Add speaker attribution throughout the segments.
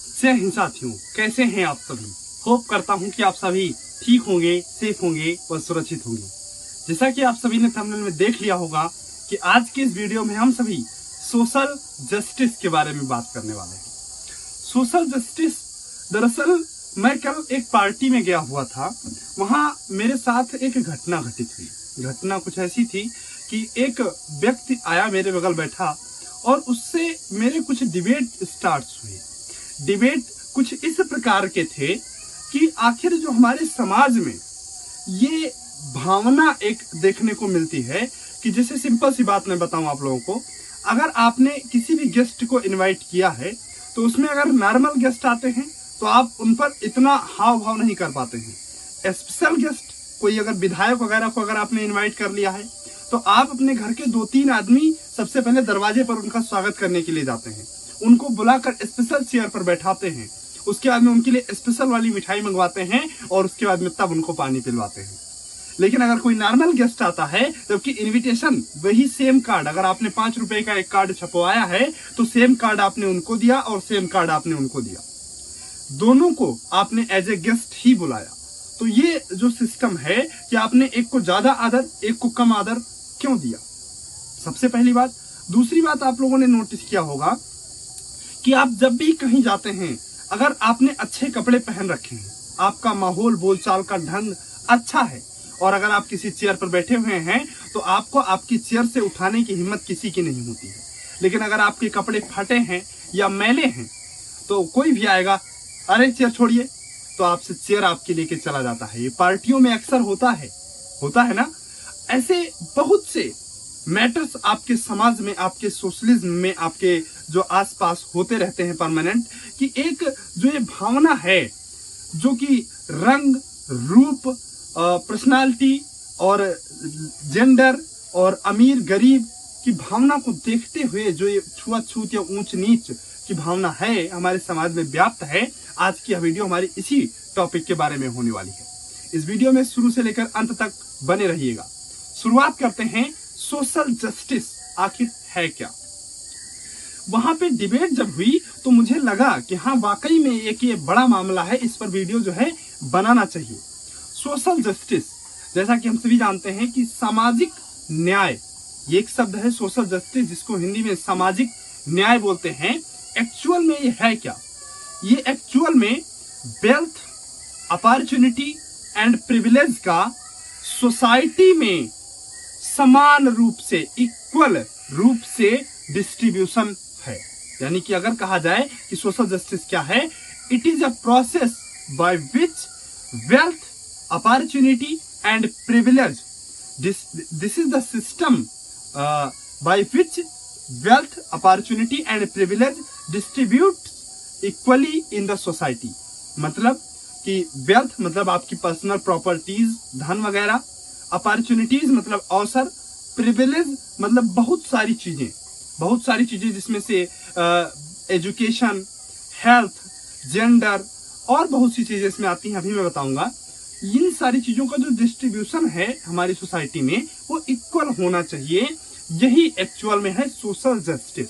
Speaker 1: जय हिंद साथियों, कैसे हैं आप सभी। होप करता हूं कि आप सभी ठीक होंगे, सेफ होंगे व सुरक्षित होंगे। जैसा कि आप सभी ने थंबनेल में देख लिया होगा कि आज के इस वीडियो में हम सभी सोशल जस्टिस के बारे में बात करने वाले हैं। सोशल जस्टिस, दरअसल मैं कल एक पार्टी में गया हुआ था। वहां मेरे साथ एक घटना घटित हुई। घटना कुछ ऐसी थी कि एक व्यक्ति आया, मेरे बगल बैठा और उससे मेरे कुछ डिबेट स्टार्ट हुए। डिबेट कुछ इस प्रकार के थे कि आखिर जो हमारे समाज में ये भावना एक देखने को मिलती है कि जैसे सिंपल सी बात मैं बताऊं आप लोगों को, अगर आपने किसी भी गेस्ट को इनवाइट किया है तो उसमें अगर नॉर्मल गेस्ट आते हैं तो आप उन पर इतना हाव भाव नहीं कर पाते हैं। स्पेशल गेस्ट, कोई अगर विधायक वगैरह को अगर आपने इनवाइट कर लिया है तो आप अपने घर के 2-3 आदमी सबसे पहले दरवाजे पर उनका स्वागत करने के लिए जाते हैं, उनको बुलाकर स्पेशल चेयर पर बैठाते हैं, उसके बाद में उनके लिए स्पेशल वाली मिठाई मंगवाते हैं और उसके बाद में तब उनको पानी पिलवाते हैं। लेकिन अगर कोई नॉर्मल गेस्ट आता है जबकि इनविटेशन वही सेम कार्ड, अगर आपने 5 रुपए का एक कार्ड छपवाया है तो सेम कार्ड आपने उनको दिया और सेम कार्ड आपने उनको दिया, दोनों को आपने एज ए गेस्ट ही बुलाया। तो ये जो सिस्टम है कि आपने एक को ज्यादा आदर एक को कम आदर क्यों दिया, सबसे पहली बात। दूसरी बात, आप लोगों ने नोटिस किया होगा कि आप जब भी कहीं जाते हैं, अगर आपने अच्छे कपड़े पहन रखे हैं, आपका माहौल बोलचाल का ढंग अच्छा है और अगर आप किसी चेयर पर बैठे हुए हैं तो आपको आपकी चेयर से उठाने की हिम्मत किसी की नहीं होती है। लेकिन अगर आपके कपड़े फटे हैं या मैले हैं तो कोई भी आएगा, अरे चेयर छोड़िए, तो आपसे चेयर आपके लेके चला जाता है। ये पार्टियों में अक्सर होता है ना। ऐसे बहुत से मैटर्स आपके समाज में, आपके सोशलिज्म में, आपके जो आसपास होते रहते हैं परमानेंट, कि एक जो ये भावना है जो कि रंग, रूप, पर्सनालिटी और जेंडर और अमीर गरीब की भावना को देखते हुए जो ये छुआछूत या ऊंच नीच की भावना है हमारे समाज में व्याप्त है, आज की यह वीडियो हमारी इसी टॉपिक के बारे में होने वाली है। इस वीडियो में शुरू से लेकर अंत तक बने रहिएगा। शुरुआत करते हैं, सोशल जस्टिस आखिर है क्या। वहां पे डिबेट जब हुई तो मुझे लगा कि हाँ, वाकई में एक ये बड़ा मामला है, इस पर वीडियो जो है बनाना चाहिए। सोशल जस्टिस, जैसा कि हम सभी जानते हैं कि सामाजिक न्याय, ये एक शब्द है सोशल जस्टिस, जिसको हिंदी में सामाजिक न्याय बोलते हैं। एक्चुअल में ये है क्या? ये एक्चुअल में वेल्थ, अपॉर्चुनिटी एंड प्रिविलेज का सोसाइटी में समान रूप से, इक्वल रूप से डिस्ट्रीब्यूशन है। यानी कि अगर कहा जाए कि सोशल जस्टिस क्या है, it is a process by which wealth, opportunity and privilege, this is the system by which wealth, opportunity and privilege distribute equally in the society. मतलब कि वेल्थ मतलब आपकी पर्सनल प्रॉपर्टीज, धन वगैरह, अपॉर्चुनिटीज मतलब अवसर, प्रिविलेज मतलब बहुत सारी चीजें जिसमें से एजुकेशन, हेल्थ, जेंडर और बहुत सी चीजें इसमें आती हैं, अभी मैं बताऊंगा। इन सारी चीजों का जो डिस्ट्रीब्यूशन है हमारी सोसाइटी में वो इक्वल होना चाहिए। यही एक्चुअल में है सोशल जस्टिस।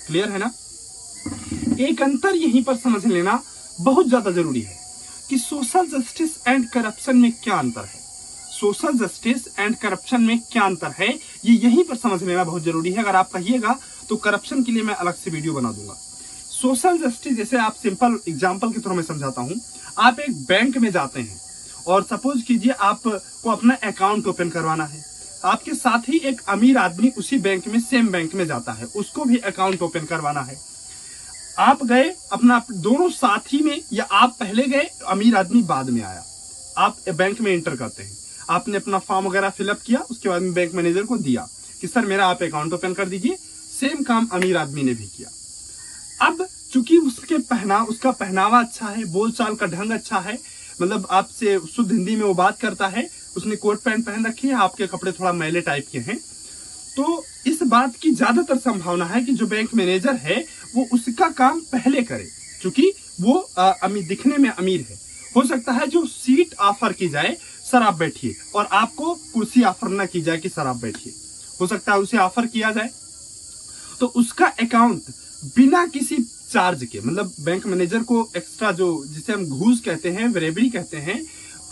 Speaker 1: क्लियर है ना। एक अंतर यहीं पर समझ लेना बहुत ज्यादा जरूरी है कि सोशल जस्टिस एंड करप्शन में क्या अंतर है। सोशल जस्टिस एंड करप्शन में क्या अंतर है, ये यहीं पर समझ लेना बहुत जरूरी है। अगर आप कहिएगा तो करप्शन के लिए मैं अलग से वीडियो बना दूंगा। सोशल जस्टिस, जैसे आप सिंपल एग्जांपल के थ्रू मैं समझाता हूं। आप एक बैंक में जाते हैं और सपोज कीजिए आपको अपना अकाउंट ओपन करवाना है। आपके साथ ही एक अमीर आदमी उसी बैंक में, सेम बैंक में जाता है, उसको भी अकाउंट ओपन करवाना है। आप गए अपना दोनों साथ ही में, या आप पहले गए, अमीर आदमी बाद में आया। आप बैंक में एंटर करते हैं, आपने अपना फॉर्म वगैरह फिलअप किया, उसके बाद में बैंक मैनेजर को दिया कि सर मेरा आप अकाउंट ओपन कर दीजिए। सेम काम अमीर आदमी ने भी किया। अब चूंकि उसका पहनावा अच्छा है, बोलचाल का ढंग अच्छा है, मतलब आपसे शुद्ध हिंदी में वो बात करता है, उसने कोट पैंट पहन रखी है, आपके कपड़े थोड़ा मैले टाइप के हैं, तो इस बात की ज्यादातर संभावना है कि जो बैंक मैनेजर है वो उसका काम पहले करे, क्योंकि वो दिखने में अमीर है। हो सकता है जो सीट ऑफर की जाए, सर आप बैठिए, और आपको कुर्सी ऑफर ना की जाए कि सर आप बैठिए, हो सकता है उसे ऑफर किया जाए, तो उसका अकाउंट बिना किसी चार्ज के, मतलब बैंक मैनेजर को एक्स्ट्रा जो जिसे हम घूस कहते हैं, वेरेबरी कहते हैं,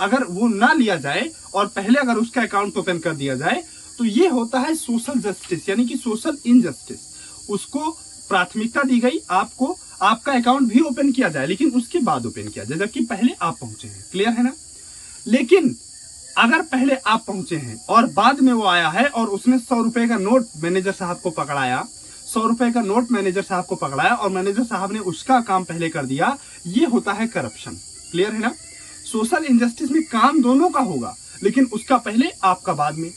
Speaker 1: अगर वो ना लिया जाए और पहले अगर उसका अकाउंट ओपन कर दिया जाए तो ये होता है सोशल जस्टिस, यानी कि सोशल इनजस्टिस। उसको प्राथमिकता दी गई, आपको आपका अकाउंट भी ओपन किया जाए लेकिन उसके बाद ओपन किया जाए, जबकि पहले आप पहुंचे हैं। क्लियर है ना? लेकिन अगर पहले आप पहुंचे हैं और बाद में वो आया है और उसने 100 रुपए का नोट मैनेजर साहब को पकड़ाया, 100 रुपए का नोट मैनेजर साहब को पकड़ाया और मैनेजर साहब ने उसका काम पहले कर दिया, ये होता है करप्शन। क्लियर है ना? सोशल इनजस्टिस में काम दोनों का होगा लेकिन उसका पहले आपका बाद में।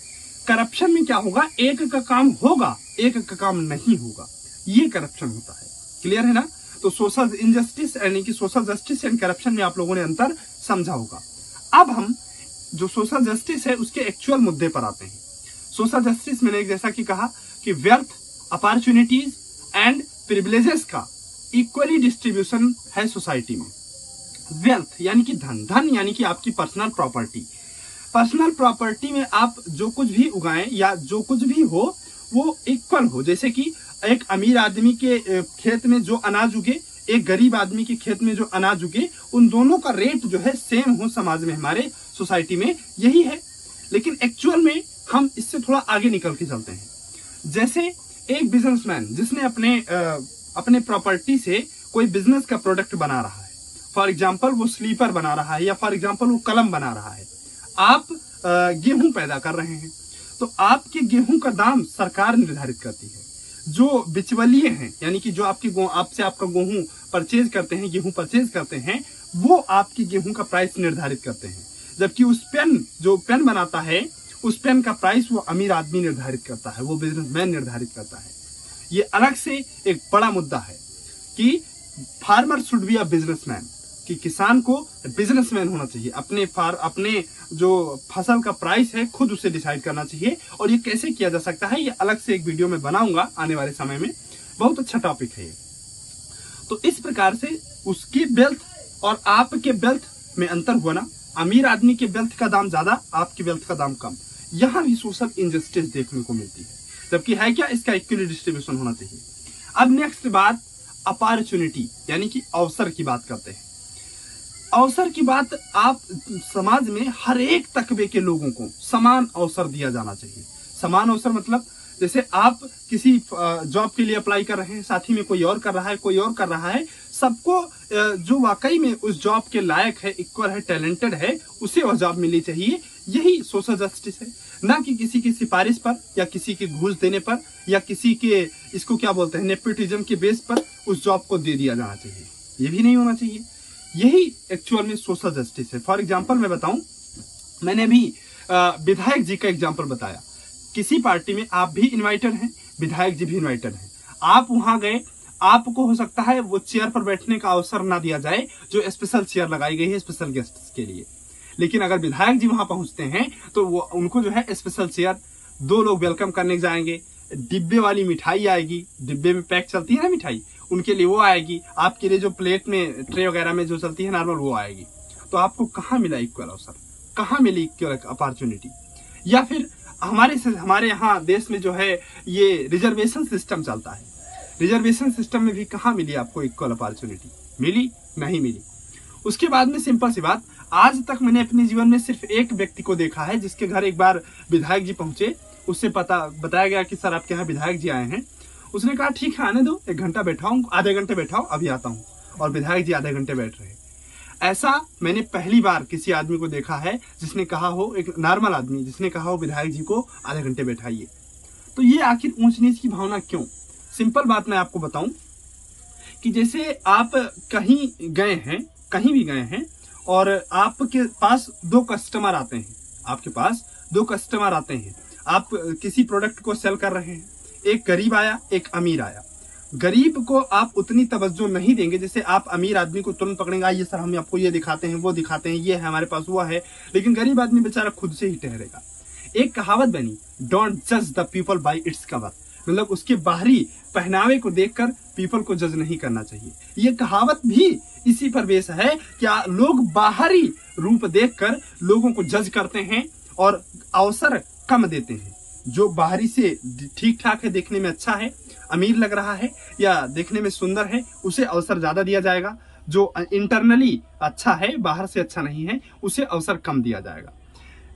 Speaker 1: करप्शन में क्या होगा? एक का काम होगा, एक का काम नहीं होगा, ये करप्शन होता है। क्लियर है ना? तो सोशल इनजस्टिस यानी कि सोशल जस्टिस एंड करप्शन में आप लोगों ने अंतर समझा होगा। अब हम जो सोशल जस्टिस है उसके एक्चुअल मुद्दे पर आते हैं। सोशल जस्टिस मैंने जैसा कि कहा कि वेल्थ, अपॉर्चुनिटीज एंड प्रिविलेजेस का इक्वली डिस्ट्रीब्यूशन है सोसाइटी में। वेल्थ यानी कि धन, धन यानी कि आपकी पर्सनल प्रॉपर्टी। पर्सनल प्रॉपर्टी में आप जो कुछ भी उगाएं या जो कुछ भी हो वो इक्वल हो। जैसे कि एक अमीर आदमी के खेत में जो अनाज उगे, एक गरीब आदमी के खेत में जो अनाज उगे, उन दोनों का रेट जो है सेम हो समाज में, हमारे सोसाइटी में, यही है। लेकिन एक्चुअल में हम इससे थोड़ा आगे निकल के चलते हैं। जैसे एक बिजनेसमैन जिसने अपने प्रॉपर्टी से कोई बिजनेस का प्रोडक्ट बना रहा है, फॉर एग्जाम्पल वो स्लीपर बना रहा है या फॉर एग्जाम्पल वो कलम बना रहा है। आप गेहूं पैदा कर रहे हैं तो आपके गेहूं का दाम सरकार निर्धारित करती है। जो बिचवलिए हैं यानी कि जो आपसे आपका गेहूं परचेज करते हैं, गेहूं परचेज करते हैं, वो आपकी गेहूं का प्राइस निर्धारित करते हैं। जबकि उस जो पेन बनाता है, उस पेन का प्राइस वो अमीर आदमी निर्धारित करता है, वो बिजनेसमैन निर्धारित करता है। ये अलग से एक बड़ा मुद्दा है कि farmer should be a businessman, कि किसान को बिजनेसमैन होना चाहिए। अपने जो फसल का प्राइस है खुद उसे डिसाइड करना चाहिए। और ये कैसे किया जा सकता है ये अलग से एक वीडियो में बनाऊंगा आने वाले समय में, बहुत अच्छा टॉपिक है ये। तो इस प्रकार से उसकी वेल्थ और आपके वेल्थ में अंतर हुआ ना, अमीर आदमी के वेल्थ का दाम ज्यादा, आपकी वेल्थ का दाम कम। यहां भी सोशल इनजस्टिस देखने को मिलती है, जबकि है क्या, इसका इक्वली डिस्ट्रीब्यूशन होना चाहिए। अब नेक्स्ट बात अपॉर्चुनिटी यानी कि अवसर की बात करते हैं। अवसर की बात, आप समाज में हर एक तकबे के लोगों को समान अवसर दिया जाना चाहिए। समान अवसर मतलब जैसे आप किसी जॉब के लिए अप्लाई कर रहे हैं, साथी में कोई और कर रहा है, कोई और कर रहा है, सबको जो वाकई में उस जॉब के लायक है, इक्वल है, टैलेंटेड है, उसे वह जॉब मिलनी चाहिए। यही सोशल जस्टिस है, ना कि किसी की सिफारिश पर या किसी के घूस देने पर या किसी के, इसको क्या बोलते हैं, नेपोटिज्म के बेस पर उस जॉब को दे दिया जाना चाहिए। ये भी नहीं होना चाहिए। यही एक्चुअल में सोशल जस्टिस है। फॉर एग्जाम्पल मैं बताऊं, मैंने भी विधायक जी का एग्जाम्पल बताया। किसी पार्टी में आप भी इन्वाइटेड हैं, विधायक जी भी इन्वाइटेड हैं, आप वहां गए, आपको हो सकता है वो चेयर पर बैठने का अवसर ना दिया जाए जो स्पेशल चेयर लगाई गई है स्पेशल गेस्ट्स के लिए। लेकिन अगर विधायक जी वहां पहुंचते हैं तो वो उनको जो है स्पेशल चेयर, 2 लोग वेलकम करने जाएंगे, डिब्बे वाली मिठाई आएगी, डिब्बे में पैक चलती है ना मिठाई, उनके लिए वो आएगी, आपके लिए जो प्लेट में ट्रे वगैरह में जो चलती है नॉर्मल वो आएगी। तो आपको कहाँ मिला इक्वल अवसर, कहाँ मिली इक्वल अपॉर्चुनिटी? या फिर हमारे यहाँ देश में जो है ये रिजर्वेशन सिस्टम चलता है, रिजर्वेशन सिस्टम में भी कहाँ मिली आपको इक्वल अपॉर्चुनिटी? मिली? नहीं मिली। उसके बाद में सिंपल सी बात, आज तक मैंने अपने जीवन में सिर्फ एक व्यक्ति को देखा है जिसके घर एक बार विधायक जी पहुंचे, उससे बताया गया कि सर आपके यहाँ विधायक जी आए हैं। उसने कहा ठीक है आने दो, 1 घंटा बैठाऊं, आधे घंटे बैठाओ, अभी आता हूं। और विधायक जी आधे घंटे बैठ रहे। ऐसा मैंने पहली बार किसी आदमी को देखा है जिसने कहा हो, एक नॉर्मल आदमी जिसने कहा हो विधायक जी को आधे घंटे बैठाइए। तो ये आखिर ऊंच नीच की भावना क्यों? सिंपल बात मैं आपको बताऊं कि जैसे आप कहीं गए हैं, कहीं भी गए हैं और आपके पास 2 कस्टमर आते हैं, आपके पास 2 कस्टमर आते हैं, आप किसी प्रोडक्ट को सेल कर रहे हैं, एक गरीब आया, एक अमीर आया। गरीब को आप उतनी तवज्जो नहीं देंगे जैसे आप अमीर आदमी को तुरंत पकड़ेंगे, ये सर हम आपको ये दिखाते हैं, वो दिखाते हैं, ये है हमारे पास, वो है। लेकिन गरीब आदमी बेचारा खुद से ही ठहरेगा। एक कहावत बनी, डोंट जज the people bye its cover, मतलब उसके बाहरी पहनावे को देखकर पीपल को जज नहीं करना चाहिए। ये कहावत भी इसी पर बेस है क्या लोग बाहरी रूप देखकर लोगों को जज करते हैं और अवसर कम देते हैं। जो बाहरी से ठीक ठाक है, देखने में अच्छा है, अमीर लग रहा है या देखने में सुंदर है उसे अवसर ज्यादा दिया जाएगा, जो इंटरनली अच्छा है, बाहर से अच्छा नहीं है, उसे अवसर कम दिया जाएगा।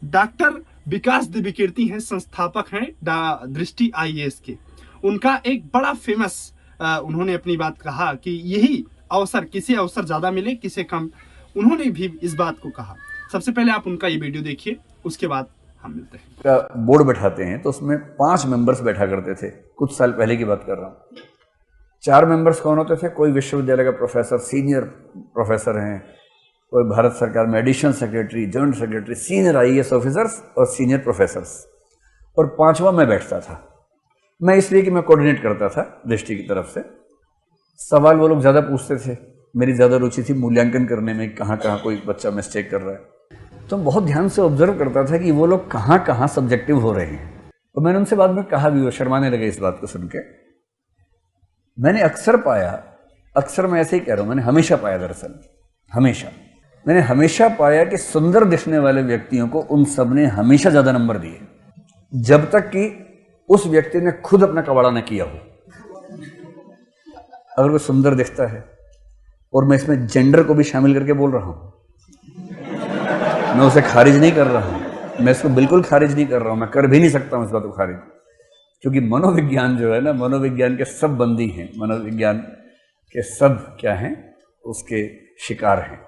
Speaker 1: डॉक्टर विकास दिव्यकीर्ति हैं, संस्थापक हैं दृष्टि आईएएस के। उनका एक बड़ा फेमस उन्होंने अपनी बात कहा कि यही अवसर, किसे अवसर ज्यादा मिले किसे कम, उन्होंने भी इस बात को कहा। सबसे पहले आप उनका ये वीडियो देखिए, उसके बाद हम मिलते हैं।
Speaker 2: का बोर्ड बैठाते हैं तो उसमें 5 मेंबर्स बैठा करते थे, कुछ साल पहले की बात कर रहा हूँ। 4 मेंबर्स कौन होते थे? कोई विश्वविद्यालय का प्रोफेसर, सीनियर प्रोफेसर हैं, कोई भारत सरकार में additional secretary, joint secretary, senior IAS officers और सीनियर प्रोफेसर्स, और 5वां मैं बैठता था। मैं इसलिए कि मैं कोऑर्डिनेट करता था दृष्टि की तरफ से। सवाल वो लोग ज़्यादा पूछते थे, मेरी ज़्यादा रुचि थी मूल्यांकन करने में, कहाँ कहाँ कोई बच्चा मिस्टेक कर रहा है। तो बहुत ध्यान से ऑब्जर्व करता था कि वो लोग कहाँ कहाँ सब्जेक्टिव हो रहे हैं। तो मैंने उनसे बाद में कहा भी, वो शर्माने लगे इस बात को सुन के। मैंने अक्सर पाया, अक्सर मैं ऐसे ही कह रहा हूँ, मैंने हमेशा पाया, दरअसल मैंने हमेशा पाया कि सुंदर दिखने वाले व्यक्तियों को उन सब ने हमेशा ज़्यादा नंबर दिए, जब तक कि उस व्यक्ति ने खुद अपना कबाड़ा न किया हो। अगर वो सुंदर दिखता है, और मैं इसमें जेंडर को भी शामिल करके बोल रहा हूँ, मैं उसे खारिज नहीं कर रहा हूँ, मैं इसको बिल्कुल खारिज नहीं कर रहा हूँ, मैं कर भी नहीं सकता हूँ इस बात को खारिज, क्योंकि मनोविज्ञान जो है ना, मनोविज्ञान के सब बंदी हैं, मनोविज्ञान के सब क्या हैं, उसके शिकार हैं।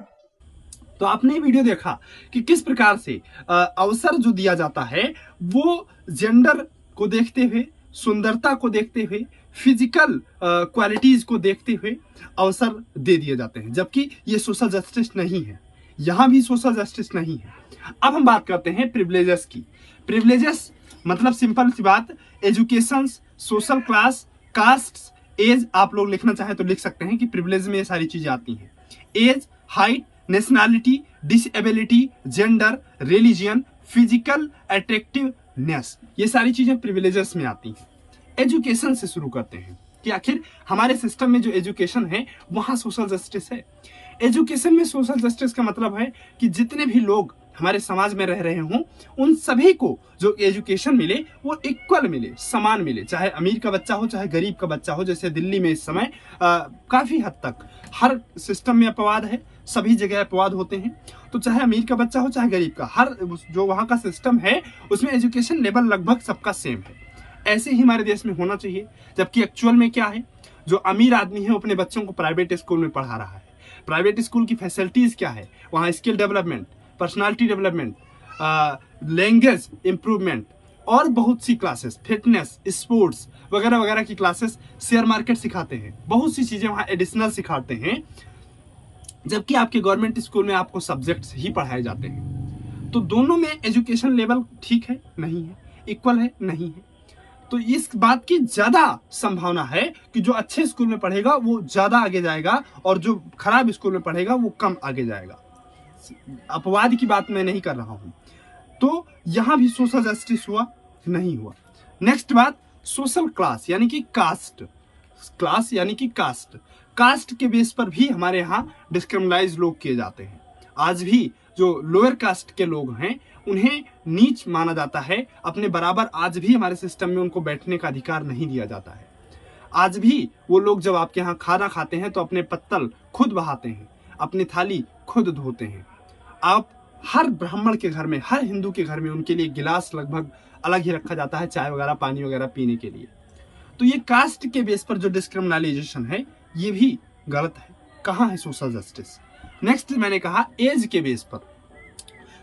Speaker 1: तो आपने ये वीडियो देखा कि किस प्रकार से अवसर जो दिया जाता है वो जेंडर को देखते हुए, सुंदरता को देखते हुए, फिजिकल क्वालिटीज को देखते हुए अवसर दे दिए जाते हैं, जबकि ये सोशल जस्टिस नहीं है। यहां भी सोशल जस्टिस नहीं है। अब हम बात करते हैं प्रिविलेजेस की। प्रिविलेजेस मतलब सिंपल सी बात, education, social class, caste, age, आप लोग लिखना चाहें तो लिख सकते हैं कि प्रिविलेज में ये सारी चीजें आती हैं। Age, height, nationality, disability, gender, religion, physical attractiveness, ये सारी चीजें प्रिविलेजेस में आती हैं। एजुकेशन से शुरू करते हैं कि आखिर हमारे सिस्टम में जो एजुकेशन है वहां सोशल जस्टिस है। एजुकेशन में सोशल जस्टिस का मतलब है कि जितने भी लोग हमारे समाज में रह रहे हों, उन सभी को जो एजुकेशन मिले वो इक्वल मिले, समान मिले, चाहे अमीर का बच्चा हो चाहे गरीब का बच्चा हो। जैसे दिल्ली में इस समय काफी हद तक हर सिस्टम में अपवाद है, सभी जगह अपवाद होते हैं, तो चाहे अमीर का बच्चा हो चाहे गरीब का, हर जो वहाँ का सिस्टम है उसमें एजुकेशन लेवल लगभग सबका सेम है। ऐसे ही हमारे देश में होना चाहिए। जबकि एक्चुअल में क्या है, जो अमीर आदमी है वो अपने बच्चों को प्राइवेट स्कूल में पढ़ा रहा है। प्राइवेट स्कूल की फैसिलिटीज क्या है, वहाँ skill development, personality development, language improvement और बहुत सी क्लासेस, फिटनेस, स्पोर्ट्स वगैरह वगैरह की क्लासेस, शेयर मार्केट सिखाते हैं, बहुत सी चीजें वहाँ एडिशनल सिखाते हैं। जबकि आपके गवर्नमेंट स्कूल में आपको सब्जेक्ट्स ही पढ़ाए जाते हैं। तो दोनों में एजुकेशन लेवल ठीक है नहीं है, इक्वल है नहीं है। तो इस बात की ज्यादा संभावना है कि जो अच्छे स्कूल में पढ़ेगा वो ज्यादा आगे जाएगा और जो खराब स्कूल में पढ़ेगा वो कम आगे जाएगा। अपवाद की बात मैं नहीं कर रहा हूं। तो यहां भी सोशल जस्टिस हुआ नहीं हुआ। नेक्स्ट बात, सोशल क्लास यानी कि कास्ट। क्लास यानी कि कास्ट, कास्ट के बेस पर भी हमारे यहाँ डिस्क्रिमिनाइज लोग किए जाते हैं। आज भी जो लोअर कास्ट के लोग हैं उन्हें नीच माना जाता है, अपने बराबर आज भी हमारे सिस्टम में उनको बैठने का अधिकार नहीं दिया जाता है। आज भी वो लोग जब आपके यहाँ खाना खाते हैं तो अपने पत्तल खुद बहाते हैं, अपनी थाली खुद धोते हैं। आप हर ब्राह्मण के घर में, हर हिंदू के घर में उनके लिए गिलास लगभग अलग ही रखा जाता है, चाय वगैरह पानी वगैरह पीने के लिए। तो ये कास्ट के बेस पर जो डिस्क्रिमिनलाइजेशन है ये भी गलत है। कहाँ है सोशल जस्टिस? नेक्स्ट मैंने कहा एज के बेस पर।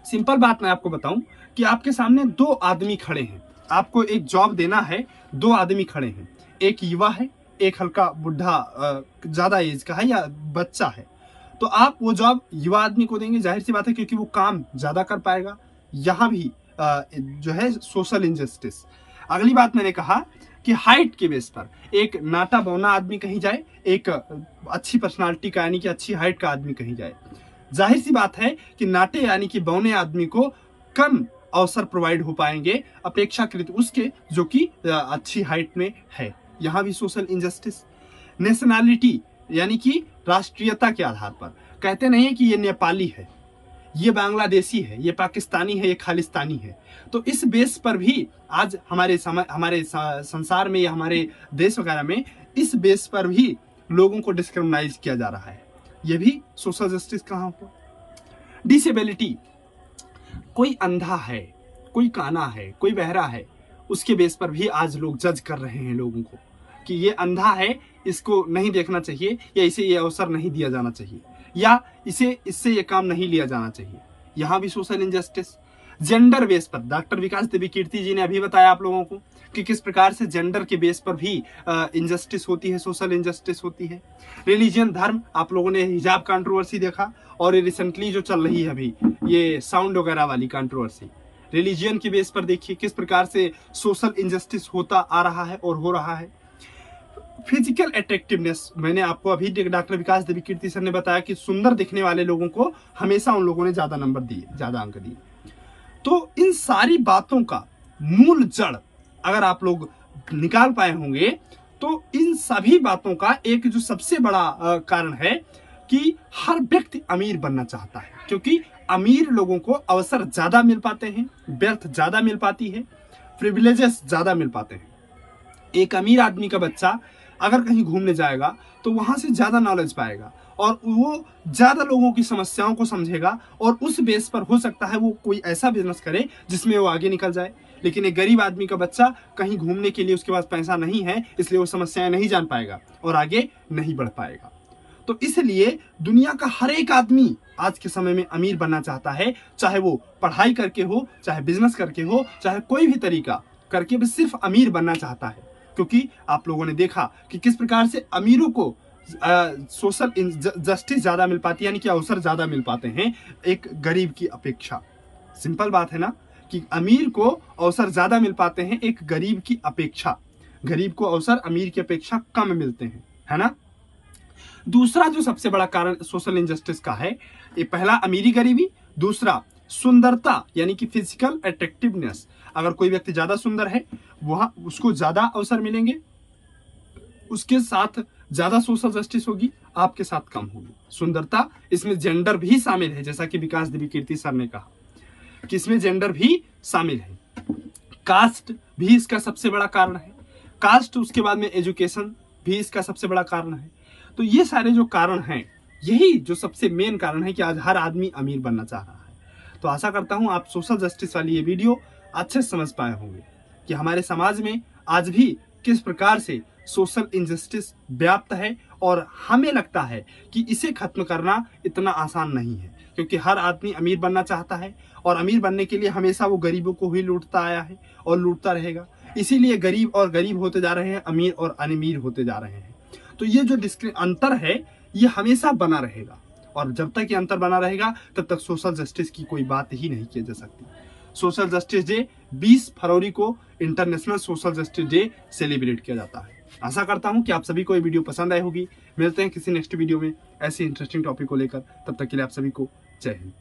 Speaker 1: सिंपल बात मैं आपको बताऊं कि आपके सामने 2 आदमी खड़े हैं, आपको एक जॉब देना है, 2 आदमी खड़े हैं, एक युवा है, एक हल्का बुढ़ा ज्यादा एज का है या बच्चा है। तो आप वो जॉब युवा आदमी को देंगे, जाहिर सी बात है, क्योंकि वो काम ज्यादा कर पाएगा। यहाँ भी जो है सोशल इनजस्टिस। अगली बात मैंने कहा कि हाइट के बेस पर एक नाटा बौना आदमी कहीं जाए, एक अच्छी पर्सनालिटी का यानी कि अच्छी हाइट का आदमी कहीं जाए। जाहिर सी बात है कि नाटे यानी कि बौने आदमी को कम अवसर प्रोवाइड हो पाएंगे अपेक्षाकृत उसके जो कि अच्छी हाइट में है। यहाँ भी सोशल इनजस्टिस। नेशनैलिटी यानी कि राष्ट्रीयता के आधार पर, कहते नहीं है कि ये नेपाली है, ये बांग्लादेशी है, ये पाकिस्तानी है, ये खालिस्तानी है। तो इस बेस पर भी आज हमारे संसार में या हमारे देश वगैरह में इस बेस पर भी लोगों को डिस्क्रिमिनाइज किया जा रहा है। ये भी सोशल जस्टिस कहाँ हुआ? डिसेबिलिटी, कोई अंधा है, कोई काना है, कोई बहरा है, उसके बेस पर भी आज लोग जज कर रहे हैं लोगों को कि ये अंधा है, इसको नहीं देखना चाहिए, या इसे ये अवसर नहीं दिया जाना चाहिए, या इससे ये काम नहीं लिया जाना चाहिए। यहाँ भी सोशल इनजस्टिस। जेंडर बेस पर डॉक्टर विकास देवी कीर्ति जी ने अभी बताया आप लोगों को कि किस प्रकार से जेंडर के बेस पर भी इनजस्टिस होती है, सोशल इनजस्टिस होती है। रिलीजन, धर्म, आप लोगों ने हिजाब कंट्रोवर्सी देखा, और रिसेंटली जो चल रही है अभी ये साउंड वगैरह वाली कंट्रोवर्सी, रिलीजन के बेस पर देखिए किस प्रकार से सोशल इनजस्टिस होता आ रहा है और हो रहा है। फिजिकल अट्रैक्टिवनेस, मैंने आपको अभी डॉक्टर विकास देवी कीर्ति सर ने बताया कि सुंदर दिखने वाले लोगों को हमेशा उन लोगों ने ज्यादा नंबर दिए, ज्यादा अंक दिए। तो इन सारी बातों का मूल जड़ अगर आप लोग निकाल पाए होंगे तो इन सभी बातों का एक जो सबसे बड़ा कारण है कि हर व्यक्ति अमीर बनना चाहता है, क्योंकि अमीर लोगों को अवसर ज्यादा मिल पाते हैं, व्यर्थ ज्यादा मिल पाती है, प्रिविलेजेस ज्यादा मिल पाते हैं। एक अमीर आदमी का बच्चा अगर कहीं घूमने जाएगा तो वहां से ज्यादा नॉलेज पाएगा और वो ज्यादा लोगों की समस्याओं को समझेगा, और उस बेस पर हो सकता है वो कोई ऐसा बिजनेस करे जिसमें वो आगे निकल जाए। लेकिन एक गरीब आदमी का बच्चा कहीं घूमने के लिए उसके पास पैसा नहीं है, इसलिए वो समस्याएं नहीं जान पाएगा और आगे नहीं बढ़ पाएगा। तो इसलिए दुनिया का हर एक आदमी आज के समय में अमीर बनना चाहता है, चाहे वो पढ़ाई करके हो, चाहे बिजनेस करके हो, चाहे कोई भी तरीका करके भी सिर्फ अमीर बनना चाहता है। क्योंकि आप लोगों ने देखा कि किस प्रकार से अमीरों को सोशल जस्टिस ज्यादा मिल पाती है, यानी कि अवसर ज्यादा मिल पाते हैं एक गरीब की अपेक्षा। सिंपल बात है ना कि अमीर को अवसर ज्यादा मिल पाते हैं एक गरीब की अपेक्षा। गरीब को अवसर अमीर की अपेक्षा कम मिलते हैं, है ना। दूसरा जो सबसे बड़ा कारण सोशल इनजस्टिस का है, ये पहला अमीरी गरीबी, दूसरा सुंदरता यानी कि फिजिकल अट्रैक्टिवनेस। अगर कोई व्यक्ति ज्यादा सुंदर है वहां उसको ज्यादा अवसर मिलेंगे, उसके साथ ज्यादा सोशल जस्टिस होगी, आपके साथ कम होगी। सुंदरता, इसमें जेंडर भी शामिल है, जैसा कि विकास देवी कीर्ति सर ने कहा कि इसमें जेंडर भी शामिल है। कास्ट भी इसका सबसे बड़ा कारण है, कास्ट, उसके बाद में एजुकेशन भी इसका सबसे बड़ा कारण है। तो ये सारे जो कारण हैं, यही जो सबसे मेन कारण है कि आज हर आदमी अमीर बनना चाह रहा है। तो आशा करता हूं आप सोशल जस्टिस वाली ये वीडियो अच्छे से समझ पाए होंगे कि हमारे समाज में आज भी किस प्रकार से सोशल इनजस्टिस व्याप्त है, और हमें लगता है कि इसे खत्म करना इतना आसान नहीं है, क्योंकि हर आदमी अमीर बनना चाहता है और अमीर बनने के लिए हमेशा वो गरीबों को ही लूटता आया है और लूटता रहेगा। इसीलिए गरीब और गरीब होते जा रहे हैं, अमीर और अमीर होते जा रहे हैं। तो ये जो अंतर है ये हमेशा बना रहेगा, और जब तक ये अंतर बना रहेगा तब तक सोशल जस्टिस की कोई बात ही नहीं की जा सकती। सोशल जस्टिस डे 20 फरवरी को international social justice day celebrate किया जाता है। आशा करता हूं कि आप सभी को ये वीडियो पसंद आई होगी। मिलते हैं किसी नेक्स्ट वीडियो में ऐसी इंटरेस्टिंग टॉपिक को लेकर, तब तक के लिए आप सभी को जय हिंद।